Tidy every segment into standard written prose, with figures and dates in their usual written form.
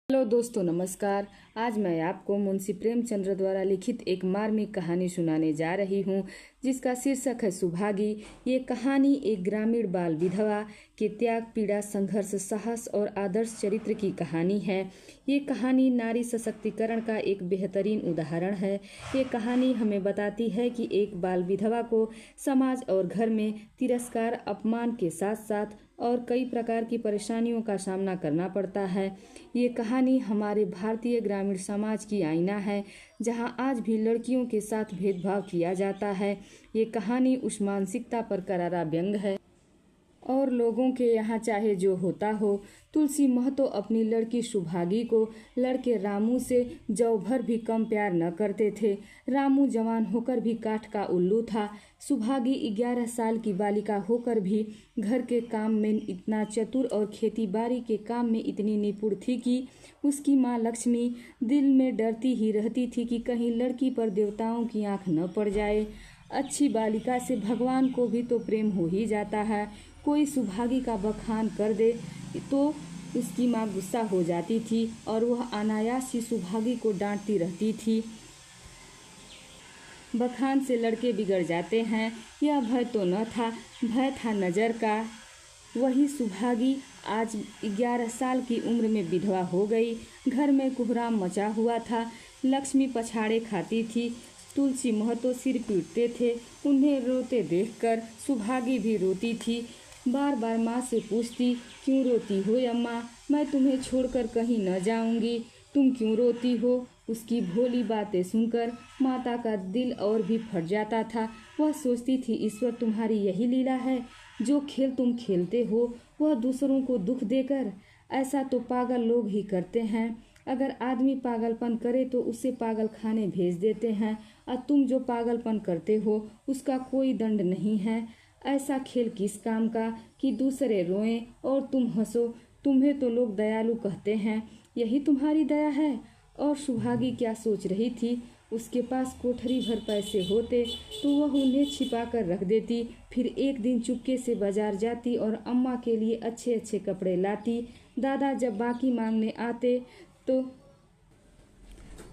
Hello दोस्तों, नमस्कार। आज मैं आपको मुंशी प्रेमचंद्र द्वारा लिखित एक मार्मिक कहानी सुनाने जा रही हूँ, जिसका शीर्षक है सुभागी। ये कहानी एक ग्रामीण बाल विधवा के त्याग, पीड़ा, संघर्ष, साहस और आदर्श चरित्र की कहानी है। ये कहानी नारी सशक्तिकरण का एक बेहतरीन उदाहरण है। ये कहानी हमें बताती है कि एक बाल विधवा को समाज और घर में तिरस्कार, अपमान के साथ साथ और कई प्रकार की परेशानियों का सामना करना पड़ता है। ये कहानी हमारे भारतीय ग्रामीण समाज की आईना है, जहां आज भी लड़कियों के साथ भेदभाव किया जाता है। ये कहानी उस मानसिकता पर करारा व्यंग है। और लोगों के यहाँ चाहे जो होता हो, तुलसी महतो अपनी लड़की सुभागी को लड़के रामू से जौ भर भी कम प्यार न करते थे। रामू जवान होकर भी काठ का उल्लू था। सुभागी 11 साल की बालिका होकर भी घर के काम में इतना चतुर और खेती बाड़ी के काम में इतनी निपुण थी कि उसकी माँ लक्ष्मी दिल में डरती ही रहती थी कि कहीं लड़की पर देवताओं की आंख न पड़ जाए। अच्छी बालिका से भगवान को भी तो प्रेम हो ही जाता है। कोई सुभागी का बखान कर दे तो उसकी माँ गुस्सा हो जाती थी और वह अनायास ही सुभागी को डांटती रहती थी। बखान से लड़के बिगड़ जाते हैं, यह भय तो न था, भय था नज़र का। वही सुभागी आज 11 साल की उम्र में विधवा हो गई। घर में कोहराम मचा हुआ था। लक्ष्मी पछाड़े खाती थी, तुलसी महतो सिर पीटते थे। उन्हें रोते देखकर सुभागी भी रोती थी। बार बार माँ से पूछती, क्यों रोती हो अम्मा? मैं तुम्हें छोड़कर कहीं न जाऊंगी, तुम क्यों रोती हो? उसकी भोली बातें सुनकर माता का दिल और भी फट जाता था। वह सोचती थी, ईश्वर तुम्हारी यही लीला है, जो खेल तुम खेलते हो वह दूसरों को दुख देकर। ऐसा तो पागल लोग ही करते हैं। अगर आदमी पागलपन करे तो उसे पागल खाने भेज देते हैं, और तुम जो पागलपन करते हो उसका कोई दंड नहीं है। ऐसा खेल किस काम का कि दूसरे रोएं और तुम हंसो? तुम्हें तो लोग दयालु कहते हैं, यही तुम्हारी दया है। और सुभागी क्या सोच रही थी? उसके पास कोठरी भर पैसे होते तो वह उन्हें छिपा कर रख देती, फिर एक दिन चुपके से बाजार जाती और अम्मा के लिए अच्छे अच्छे कपड़े लाती। दादा जब बाकी मांगने आते तो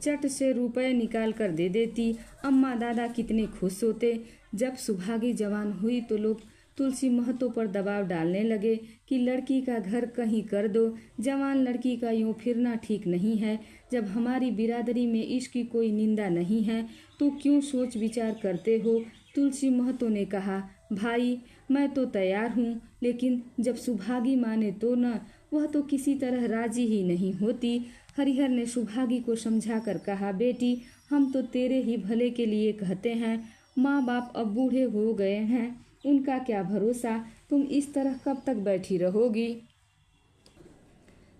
चट से रुपए निकाल कर दे देती। अम्मा दादा कितने खुश होते। जब सुभागी जवान हुई तो लोग तुलसी महतो पर दबाव डालने लगे कि लड़की का घर कहीं कर दो, जवान लड़की का यूं फिरना ठीक नहीं है। जब हमारी बिरादरी में इसकी कोई निंदा नहीं है तो क्यों सोच विचार करते हो? तुलसी महतो ने कहा, भाई मैं तो तैयार हूँ, लेकिन जब सुभागी माने तो न, वह तो किसी तरह राजी ही नहीं होती। हरिहर ने सुभागी को समझा कर कहा, बेटी हम तो तेरे ही भले के लिए कहते हैं। माँ बाप अब बूढ़े हो गए हैं, उनका क्या भरोसा, तुम इस तरह कब तक बैठी रहोगी?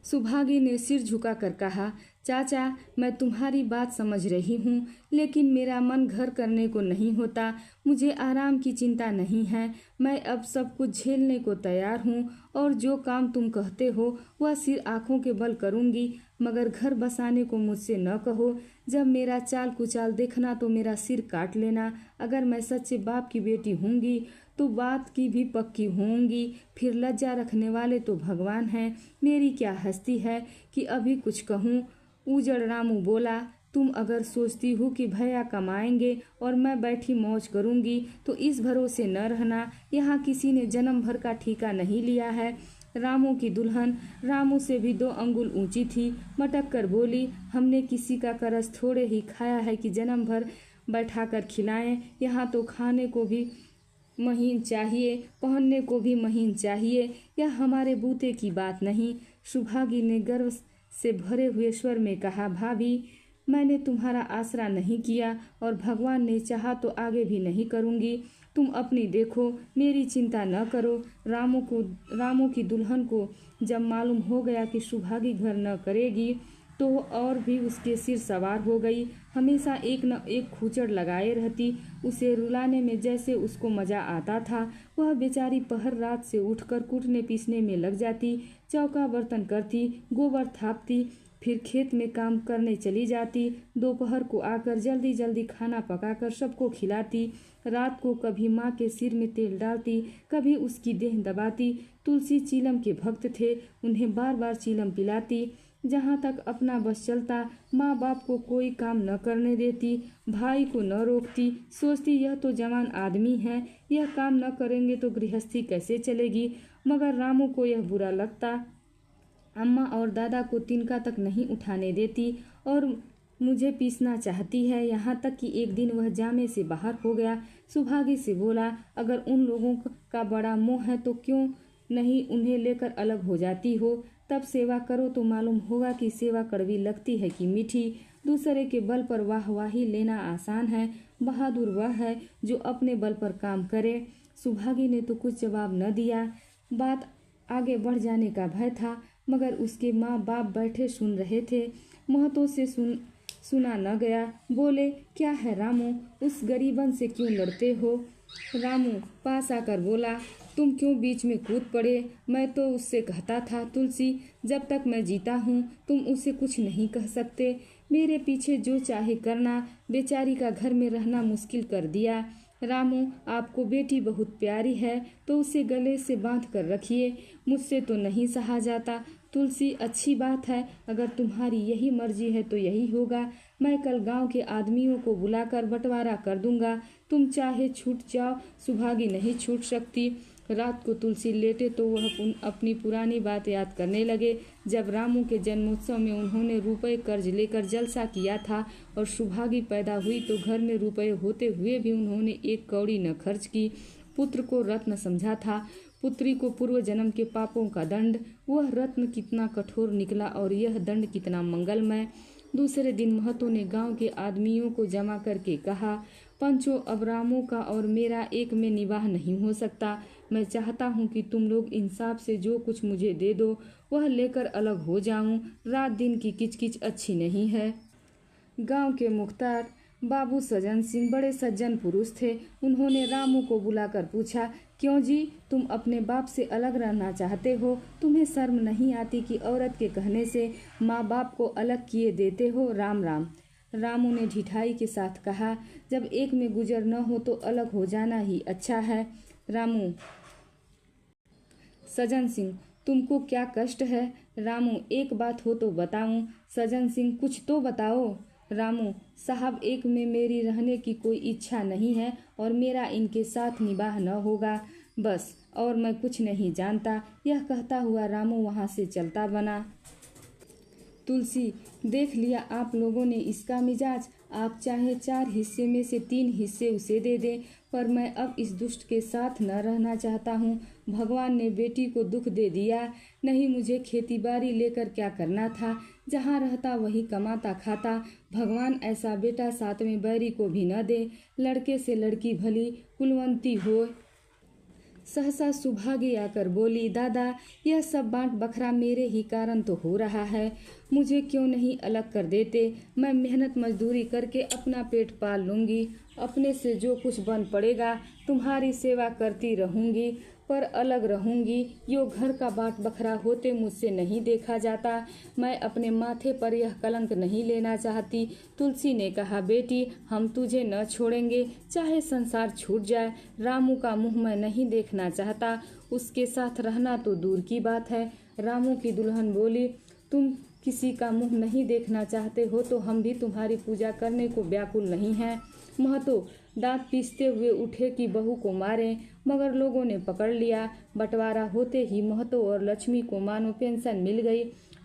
सुभागी ने सिर झुकाकर कहा, चाचा मैं तुम्हारी बात समझ रही हूँ, लेकिन मेरा मन घर करने को नहीं होता। मुझे आराम की चिंता नहीं है। मैं अब सब कुछ झेलने को तैयार हूँ और जो काम तुम कहते हो वह सिर आँखों के बल करूँगी, मगर घर बसाने को मुझसे न कहो। जब मेरा चाल कुचाल देखना तो मेरा सिर काट लेना। अगर मैं सच्चे बाप की बेटी होंगी तो बात की भी पक्की होंगी। फिर लज्जा रखने वाले तो भगवान हैं। मेरी क्या हस्ती है कि अभी कुछ कहूँ? उजड़ रामू बोला, तुम अगर सोचती हो कि भैया कमाएंगे और मैं बैठी मौज करूंगी तो इस भरोसे न रहना। यहाँ किसी ने जन्म भर का ठेका नहीं लिया है। रामू की दुल्हन रामू से भी 2 अंगुल ऊंची थी, मटक कर बोली, हमने किसी का करज थोड़े ही खाया है कि जन्म भर बैठा कर खिलाएं। यहाँ तो खाने को भी महीन चाहिए, पहनने को भी महीन चाहिए। यह हमारे बूते की बात नहीं। सुभागी ने गर्व से भरे हुए स्वर में कहा, भाभी मैंने तुम्हारा आसरा नहीं किया और भगवान ने चाहा तो आगे भी नहीं करूंगी। तुम अपनी देखो, मेरी चिंता न करो। रामू की दुल्हन को जब मालूम हो गया कि सुभागी घर न करेगी तो और भी उसके सिर सवार हो गई। हमेशा एक न एक खूचड़ लगाए रहती। उसे रुलाने में जैसे उसको मजा आता था। वह बेचारी पहर रात से उठकर कूटने पीसने में लग जाती, चौका बर्तन करती, गोबर थापती, फिर खेत में काम करने चली जाती। दोपहर को आकर जल्दी जल्दी खाना पकाकर सबको खिलाती। रात को कभी माँ के सिर में तेल डालती, कभी उसकी देह दबाती। तुलसी चीलम के भक्त थे, उन्हें बार बार चीलम पिलाती। जहाँ तक अपना बस चलता माँ बाप को कोई काम न करने देती, भाई को न रोकती। सोचती यह तो जवान आदमी है, यह काम न करेंगे तो गृहस्थी कैसे चलेगी। मगर रामू को यह बुरा लगता। अम्मा और दादा को तिनका तक नहीं उठाने देती और मुझे पीसना चाहती है। यहाँ तक कि एक दिन वह जामे से बाहर हो गया। सुभागी से बोला, अगर उन लोगों का बड़ा मोह है तो क्यों नहीं उन्हें लेकर अलग हो जाती हो। तब सेवा करो तो मालूम होगा कि सेवा कड़वी लगती है कि मीठी। दूसरे के बल पर वाहवाही लेना आसान है, बहादुर वह है जो अपने बल पर काम करे। सुभागी ने तो कुछ जवाब न दिया। बात आगे बढ़ जाने का भय था, मगर उसके माँ बाप बैठे सुन रहे थे। महतों से सुना न गया। बोले, क्या है रामू, उस गरीबन से क्यों लड़ते हो। रामू पास आकर बोला, तुम क्यों बीच में कूद पड़े। मैं तो उससे कहता था तुलसी, जब तक मैं जीता हूँ तुम उसे कुछ नहीं कह सकते। मेरे पीछे जो चाहे करना, बेचारी का घर में रहना मुश्किल कर दिया। रामू, आपको बेटी बहुत प्यारी है तो उसे गले से बांध कर रखिए, मुझसे तो नहीं सहा जाता। तुलसी, अच्छी बात है, अगर तुम्हारी यही मर्जी है तो यही होगा। मैं कल गांव के आदमियों को बुलाकर बंटवारा कर दूंगा, तुम चाहे छूट जाओ। सुभागी नहीं छूट सकती। रात को तुलसी लेटे तो वह अपनी पुरानी बात याद करने लगे। जब रामू के जन्मोत्सव में उन्होंने रुपए कर्ज लेकर जलसा किया था और सुभागी पैदा हुई तो घर में रुपए होते हुए भी उन्होंने एक कौड़ी न खर्च की। पुत्र को रत्न समझा था, पुत्री को पूर्व जन्म के पापों का दंड। वह रत्न कितना कठोर निकला और यह दंड कितना मंगलमय। दूसरे दिन महतो ने गांव के आदमियों को जमा करके कहा, पंचो, अब रामू का और मेरा एक में निवाह नहीं हो सकता। मैं चाहता हूँ कि तुम लोग इंसाफ से जो कुछ मुझे दे दो वह लेकर अलग हो जाऊं। रात दिन की किचकिच अच्छी नहीं है। गांव के मुख्तार बाबू सज्जन सिंह बड़े सज्जन पुरुष थे। उन्होंने रामू को बुलाकर पूछा, क्यों जी, तुम अपने बाप से अलग रहना चाहते हो। तुम्हें शर्म नहीं आती कि औरत के कहने से माँ बाप को अलग किए देते हो। राम राम। रामू ने ढिठाई के साथ कहा, जब एक में गुजर न हो तो अलग हो जाना ही अच्छा है। रामू, सज्जन सिंह, तुमको क्या कष्ट है। रामू, एक बात हो तो बताऊं। सज्जन सिंह, कुछ तो बताओ। रामू, साहब, एक में मेरी रहने की कोई इच्छा नहीं है और मेरा इनके साथ निबाह न होगा, बस, और मैं कुछ नहीं जानता। यह कहता हुआ रामू वहां से चलता बना। तुलसी, देख लिया आप लोगों ने इसका मिजाज। आप चाहे 4 हिस्से में से 3 हिस्से उसे दे दें, पर मैं अब इस दुष्ट के साथ न रहना चाहता हूँ। भगवान ने बेटी को दुख दे दिया, नहीं मुझे खेती बाड़ी लेकर क्या करना था। जहाँ रहता वही कमाता खाता। भगवान ऐसा बेटा 7वें बैरी को भी न दे। लड़के से लड़की भली कुलवंती हो। सहसा सुभागी आकर बोली, दादा, यह सब बांट बखरा मेरे ही कारण तो हो रहा है। मुझे क्यों नहीं अलग कर देते। मैं मेहनत मजदूरी करके अपना पेट पाल लूँगी। अपने से जो कुछ बन पड़ेगा तुम्हारी सेवा करती रहूँगी, पर अलग रहूँगी। यो घर का बांट बखरा होते मुझसे नहीं देखा जाता। मैं अपने माथे पर यह कलंक नहीं लेना चाहती। तुलसी ने कहा, बेटी, हम तुझे न छोड़ेंगे, चाहे संसार छूट जाए। रामू का मुँह मैं नहीं देखना चाहता, उसके साथ रहना तो दूर की बात है। रामू की दुल्हन बोली, तुम किसी का मुँह नहीं देखना चाहते हो तो हम भी तुम्हारी पूजा करने को व्याकुल नहीं हैं। महतो दांत पीसते हुए उठे कि बहू को मारें, मगर लोगों ने पकड़ लिया। बंटवारा होते ही महतो और लक्ष्मी को मानो पेंशन मिल गई।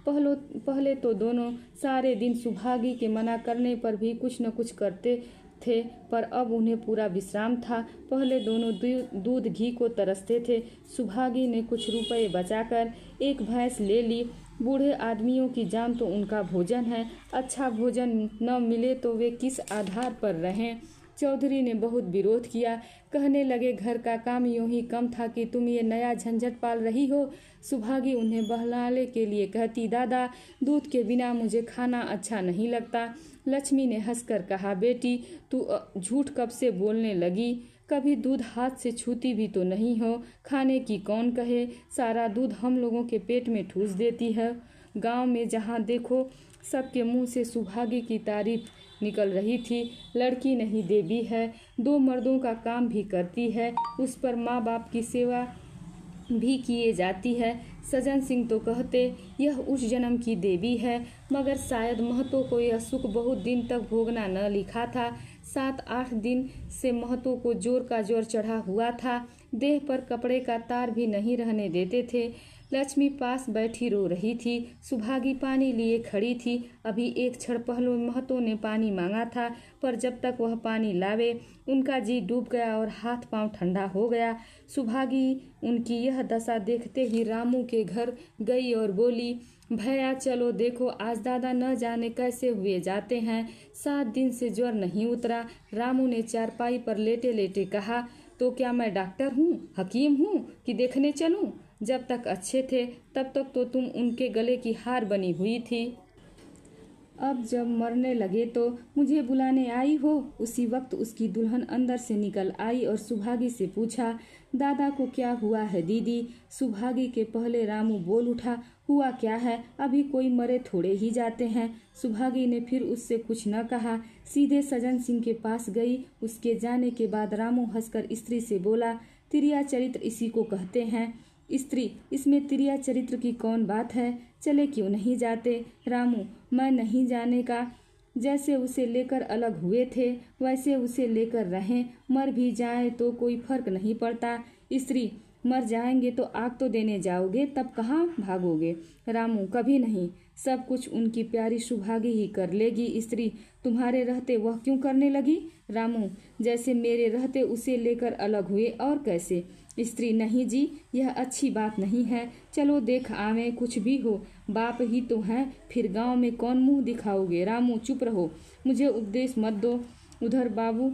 पहले तो दोनों सारे दिन सुभागी के मना करने पर भी कुछ न कुछ करते थे, पर अब उन्हें पूरा विश्राम था। पहले दोनों दूध घी को तरसते थे। सुभागी ने कुछ रुपए बचाकर एक भैंस ले ली। बूढ़े आदमियों की जान तो उनका भोजन है, अच्छा भोजन न मिले तो वे किस आधार पर रहें। चौधरी ने बहुत विरोध किया, कहने लगे, घर का काम यूं ही कम था कि तुम ये नया झंझट पाल रही हो। सुभागी उन्हें बहलाने के लिए कहती, दादा, दूध के बिना मुझे खाना अच्छा नहीं लगता। लक्ष्मी ने हंसकर कहा, बेटी, तू झूठ कब से बोलने लगी। कभी दूध हाथ से छूती भी तो नहीं हो। खाने की कौन कहे, सारा दूध हम लोगों के पेट में ठूस देती है। गांव में जहां देखो सबके मुंह से सुभागी की तारीफ निकल रही थी। लड़की नहीं देवी है, 2 मर्दों का काम भी करती है, उस पर माँ बाप की सेवा भी किए जाती है। सज्जन सिंह तो कहते यह उस जन्म की देवी है, मगर शायद महतो को यह सुख बहुत दिन तक भोगना न लिखा था। 7-8 दिन से महतो को जोर का जोर चढ़ा हुआ था। देह पर कपड़े का तार भी नहीं रहने देते थे। लक्ष्मी पास बैठी रो रही थी। सुभागी पानी लिए खड़ी थी। अभी एक क्षण पहले महतो ने पानी मांगा था, पर जब तक वह पानी लावे उनका जी डूब गया और हाथ पांव ठंडा हो गया। सुभागी उनकी यह दशा देखते ही रामू के घर गई और बोली, भैया चलो देखो, आज दादा न जाने कैसे हुए जाते हैं। 7 दिन से ज्वर नहीं उतरा। रामू ने चारपाई पर लेटे लेटे कहा, तो क्या मैं डॉक्टर हूँ, हकीम हूँ कि देखने चलूँ? जब तक अच्छे थे तब तक तो तुम उनके गले की हार बनी हुई थी। अब जब मरने लगे तो मुझे बुलाने आई हो। उसी वक्त उसकी दुल्हन अंदर से निकल आई और सुभागी से पूछा, दादा को क्या हुआ है दीदी? सुभागी के पहले रामू बोल उठा, हुआ क्या है, अभी कोई मरे थोड़े ही जाते हैं। सुभागी ने फिर उससे कुछ न कहा, सीधे सज्जन सिंह के पास गई। उसके जाने के बाद रामू हंसकर स्त्री से बोला, तिरिया चरित्र इसी को कहते हैं। स्त्री, इसमें तिरिया चरित्र की कौन बात है, चले क्यों नहीं जाते? रामू, मैं नहीं जाने का। जैसे उसे लेकर अलग हुए थे वैसे उसे लेकर रहें, मर भी जाए तो कोई फर्क नहीं पड़ता। स्त्री, मर जाएंगे तो आग तो देने जाओगे, तब कहाँ भागोगे? रामू, कभी नहीं, सब कुछ उनकी प्यारी सुभागी ही कर लेगी। स्त्री, तुम्हारे रहते वह क्यों करने लगी? रामू, जैसे मेरे रहते उसे लेकर अलग हुए, और कैसे? स्त्री, नहीं जी, यह अच्छी बात नहीं है, चलो देख आवे, कुछ भी हो, बाप ही तो हैं, फिर गांव में कौन मुंह दिखाओगे? रामू, चुप रहो, मुझे उपदेश मत दो। उधर बाबू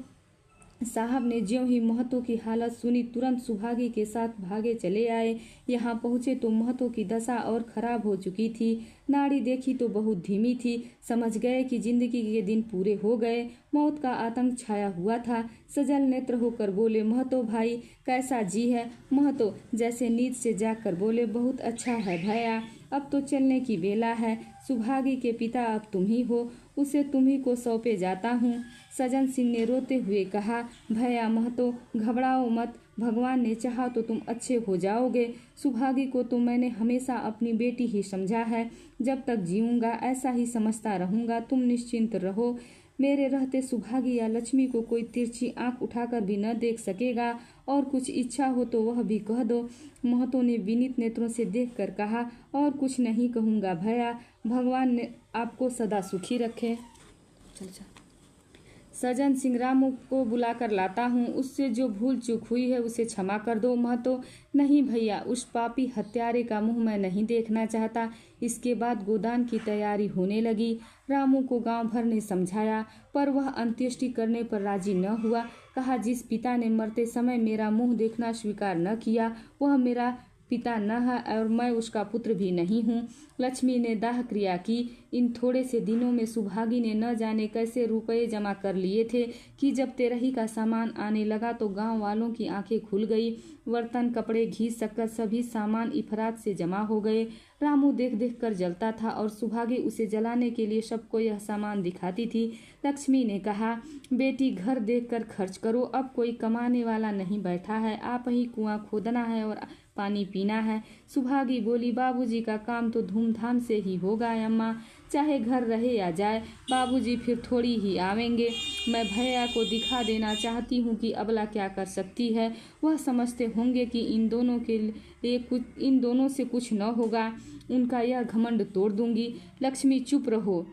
साहब ने ज्यों ही महतो की हालत सुनी तुरंत सुभागी के साथ भागे चले आए। यहाँ पहुँचे तो महतो की दशा और खराब हो चुकी थी। नाड़ी देखी तो बहुत धीमी थी। समझ गए कि जिंदगी के दिन पूरे हो गए। मौत का आतंक छाया हुआ था। सजल नेत्र होकर बोले, महतो भाई कैसा जी है? महतो जैसे नींद से जाग कर बोले, बहुत अच्छा है भैया, अब तो चलने की बेला है। सुभागी के पिता अब तुम ही हो, उसे तुम्ही को सौंपे जाता हूँ। सज्जन सिंह ने रोते हुए कहा, भैया महतो घबराओ मत, भगवान ने चाहा तो तुम अच्छे हो जाओगे। सुभागी को तो मैंने हमेशा अपनी बेटी ही समझा है, जब तक जीऊँगा ऐसा ही समझता रहूँगा। तुम निश्चिंत रहो, मेरे रहते सुभागी या लक्ष्मी को कोई तिरछी आंख उठाकर भी न देख सकेगा। और कुछ इच्छा हो तो वह भी कह दो। महतो ने विनीत नेत्रों से देखकर कहा, और कुछ नहीं कहूँगा भैया, भगवान ने आपको सदा सुखी रखे। चल चल। सज्जन सिंह, रामू को बुलाकर लाता हूँ, उससे जो भूल चूक हुई है उसे क्षमा कर दो। महतो, नहीं भैया, उस पापी हत्यारे का मुंह मैं नहीं देखना चाहता। इसके बाद गोदान की तैयारी होने लगी। रामू को गांव भर ने समझाया, पर वह अंत्येष्टि करने पर राजी न हुआ। कहा, जिस पिता ने मरते समय मेरा मुंह देखना स्वीकार न किया वह मेरा पिता न है और मैं उसका पुत्र भी नहीं हूँ। लक्ष्मी ने दाह क्रिया की। इन थोड़े से दिनों में सुभागी ने न जाने कैसे रुपए जमा कर लिए थे कि जब तेरही का सामान आने लगा तो गांव वालों की आंखें खुल गई। बर्तन, कपड़े, घी, शक्कर सभी सामान इफरात से जमा हो गए। रामू देख देख कर जलता था और सुभागी उसे जलाने के लिए सबको यह सामान दिखाती थी। लक्ष्मी ने कहा, बेटी घर देख कर खर्च करो, अब कोई कमाने वाला नहीं बैठा है, आप ही कुआं खोदना है और पानी पीना है। सुभागी बोली, बाबूजी का काम तो धूमधाम से ही होगा अम्मा, चाहे घर रहे या जाए, बाबूजी फिर थोड़ी ही आवेंगे। मैं भैया को दिखा देना चाहती हूँ कि अबला क्या कर सकती है। वह समझते होंगे कि इन दोनों से कुछ न होगा। उनका यह घमंड तोड़ दूंगी। लक्ष्मी, चुप रहो।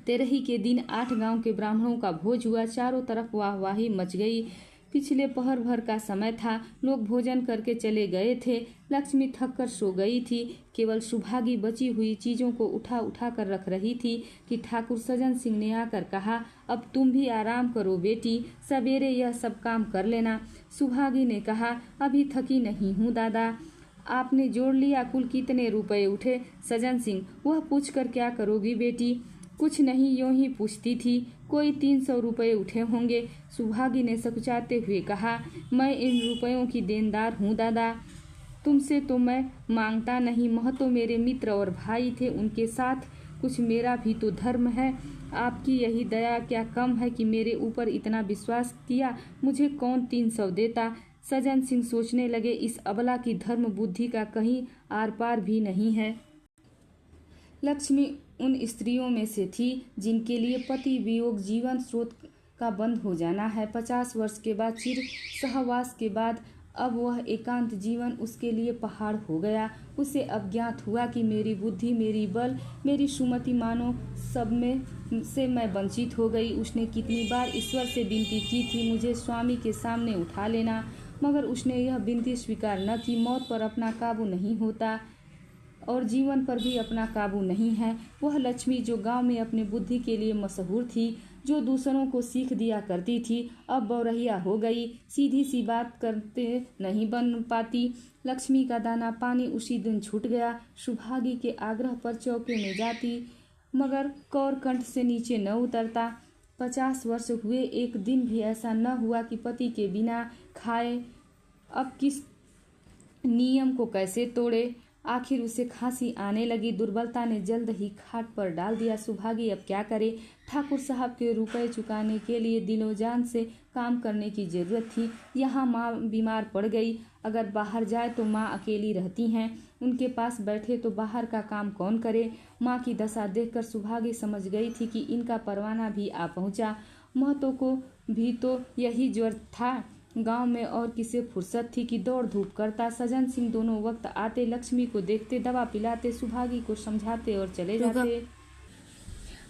तेरही के दिन 8 गांव के ब्राह्मणों का भोज हुआ। चारों तरफ वाहवाही मच गई। पिछले पहर भर का समय था। लोग भोजन करके चले गए थे। लक्ष्मी थक कर सो गई थी। केवल सुभागी बची हुई चीजों को उठा उठा कर रख रही थी कि ठाकुर सज्जन सिंह ने आकर कहा, अब तुम भी आराम करो बेटी, सवेरे यह सब काम कर लेना। सुभागी ने कहा, अभी थकी नहीं हूँ दादा। आपने जोड़ लिया कुल कितने रुपए उठे? सज्जन सिंह, वह पूछ कर क्या करोगी बेटी? कुछ नहीं, यूं ही पूछती थी। कोई 300 रुपये उठे होंगे। सुभागी ने सकुचाते हुए कहा, मैं इन रुपयों की देनदार हूँ दादा, तुमसे तो मैं मांगता नहीं। महतो मेरे मित्र और भाई थे, उनके साथ कुछ मेरा भी तो धर्म है। आपकी यही दया क्या कम है कि मेरे ऊपर इतना विश्वास किया। मुझे कौन 300 देता? सज्जन सिंह सोचने लगे, इस अबला की धर्म बुद्धि का कहीं आर पार भी नहीं है। लक्ष्मी उन स्त्रियों में से थी जिनके लिए पति वियोग जीवन स्रोत का बंद हो जाना है। 50 वर्ष के बाद चिर सहवास के बाद अब वह एकांत जीवन उसके लिए पहाड़ हो गया। उसे अब ज्ञात हुआ कि मेरी बुद्धि, मेरी बल, मेरी सुमति मानो सब में से मैं वंचित हो गई। उसने कितनी बार ईश्वर से विनती की थी, मुझे स्वामी के सामने उठा लेना, मगर उसने यह विनती स्वीकार न की। मौत पर अपना काबू नहीं होता और जीवन पर भी अपना काबू नहीं है। वह लक्ष्मी जो गांव में अपनी बुद्धि के लिए मशहूर थी, जो दूसरों को सीख दिया करती थी, अब बौरहिया हो गई, सीधी सी बात करते नहीं बन पाती। लक्ष्मी का दाना पानी उसी दिन छूट गया। सुभागी के आग्रह पर चौके में जाती, मगर कौर कंठ से नीचे न उतरता। 50 वर्ष हुए, एक दिन भी ऐसा न हुआ कि पति के बिना खाए। अब किस नियम को कैसे तोड़े? आखिर उसे खांसी आने लगी। दुर्बलता ने जल्द ही खाट पर डाल दिया। सुभागी अब क्या करे? ठाकुर साहब के रुपए चुकाने के लिए दिलो जान से काम करने की जरूरत थी। यहाँ माँ बीमार पड़ गई, अगर बाहर जाए तो माँ अकेली रहती हैं, उनके पास बैठे तो बाहर का काम कौन करे? माँ की दशा देखकर सुभागी समझ गई थी कि इनका परवाना भी आ पहुँचा। महतो को भी तो यही ज्वर था। गांव में और किसे फुर्सत थी कि दौड़ धूप करता। सज्जन सिंह दोनों वक्त आते, लक्ष्मी को देखते, दवा पिलाते, सुभागी को समझाते और चले जाते,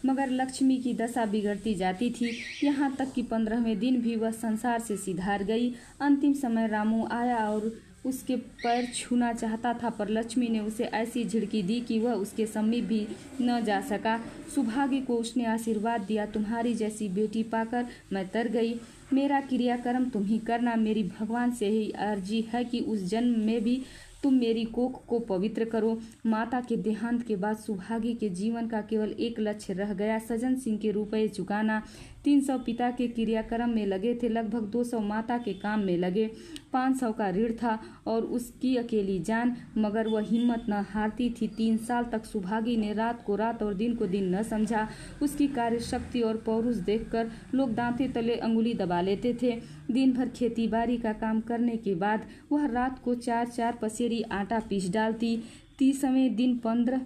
मगर लक्ष्मी की दशा बिगड़ती जाती थी। यहाँ तक कि 15वें दिन भी वह संसार से सिधार गई। अंतिम समय रामू आया और उसके पैर छूना चाहता था, पर लक्ष्मी ने उसे ऐसी झिड़की दी कि वह उसके समीप भी न जा सका। सुभागी को उसने आशीर्वाद दिया, तुम्हारी जैसी बेटी पाकर मैं तर गई। मेरा क्रियाक्रम तुम ही करना। मेरी भगवान से ही अर्जी है कि उस जन्म में भी तुम मेरी कोख को पवित्र करो। माता के देहांत के बाद सुभागी के जीवन का केवल एक लक्ष्य रह गया, सज्जन सिंह के रुपए चुकाना। 300 पिता के क्रियाक्रम में लगे थे, लगभग 200 माता के काम में लगे। 500 का ऋण था और उसकी अकेली जान, मगर वह हिम्मत न हारती थी। 3 साल तक सुभागी ने रात को रात और दिन को दिन न समझा। उसकी कार्यशक्ति और पौरुष देखकर लोग दांते तले अंगुली दबा लेते थे। दिन भर खेती बाड़ी का काम करने के बाद वह रात को 4-4 पसेरी आटा पीस डालती। 30वें दिन 15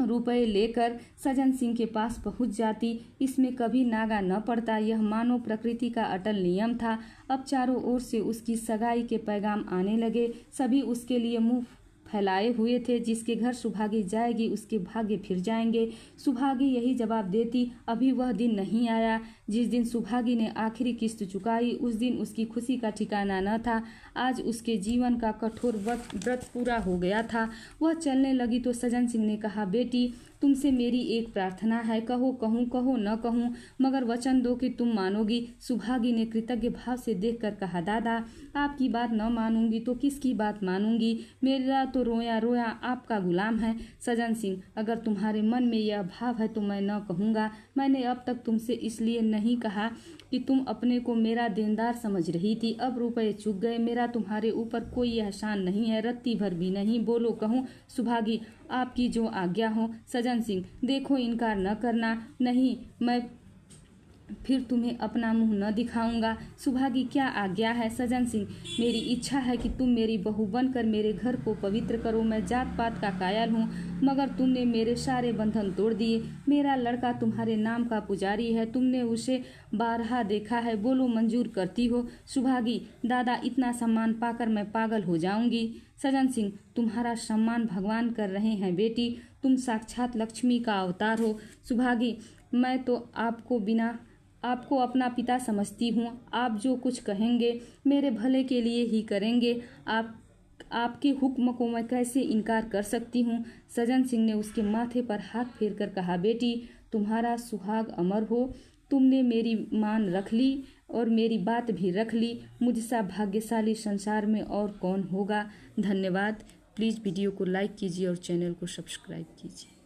रुपए लेकर सज्जन सिंह के पास पहुंच जाती। इसमें कभी नागा न पड़ता, यह मानव प्रकृति का अटल नियम था। अब चारों ओर से उसकी सगाई के पैगाम आने लगे। सभी उसके लिए मुंह फैलाए हुए थे, जिसके घर सुभागी जाएगी उसके भाग्य फिर जाएंगे। सुभागी यही जवाब देती। अभी वह दिन नहीं आया जिस दिन सुभागी ने आखिरी किस्त चुकाई। उस दिन उसकी खुशी का ठिकाना न था। आज उसके जीवन का कठोर व्रत पूरा हो गया था। वह चलने लगी तो सज्जन सिंह ने कहा, बेटी तुमसे मेरी एक प्रार्थना है, कहो कहूँ कहो न कहूँ, मगर वचन दो कि तुम मानोगी। सुभागी ने कृतज्ञ भाव से देखकर कहा, दादा आपकी बात न मानूंगी तो किसकी बात मानूंगी? मेरा तो रोया रोया आपका गुलाम है। सज्जन सिंह, अगर तुम्हारे मन में यह भाव है तो मैं न कहूँगा। मैंने अब तक तुमसे इसलिए नहीं कहा कि तुम अपने को मेरा देनदार समझ रही थी। अब रुपए चुक गए, मेरा तुम्हारे ऊपर कोई एहसान नहीं है, रत्ती भर भी नहीं। बोलो कहूँ? सुभागी, आपकी जो आज्ञा हो। सज्जन सिंह, देखो इनकार न करना। नहीं, मैं फिर तुम्हें अपना मुंह न दिखाऊंगा। सुभागी, क्या आज्ञा है? सज्जन सिंह, मेरी इच्छा है कि तुम मेरी बहू बनकर मेरे घर को पवित्र करो। मैं जात पात का कायल हूँ, मगर तुमने मेरे सारे बंधन तोड़ दिए। मेरा लड़का तुम्हारे नाम का पुजारी है, तुमने उसे बारहा देखा है। बोलो मंजूर करती हो? सुभागी, दादा इतना सम्मान पाकर मैं पागल हो जाऊंगी। सज्जन सिंह, तुम्हारा सम्मान भगवान कर रहे हैं बेटी, तुम साक्षात लक्ष्मी का अवतार हो। सुभागी, मैं तो आपको अपना पिता समझती हूँ। आप जो कुछ कहेंगे मेरे भले के लिए ही करेंगे। आपके हुक्म को मैं कैसे इनकार कर सकती हूँ? सज्जन सिंह ने उसके माथे पर हाथ फेरकर कहा, बेटी तुम्हारा सुहाग अमर हो। तुमने मेरी मान रख ली और मेरी बात भी रख ली। मुझसा भाग्यशाली संसार में और कौन होगा। धन्यवाद। प्लीज़ वीडियो को लाइक कीजिए और चैनल को सब्सक्राइब कीजिए।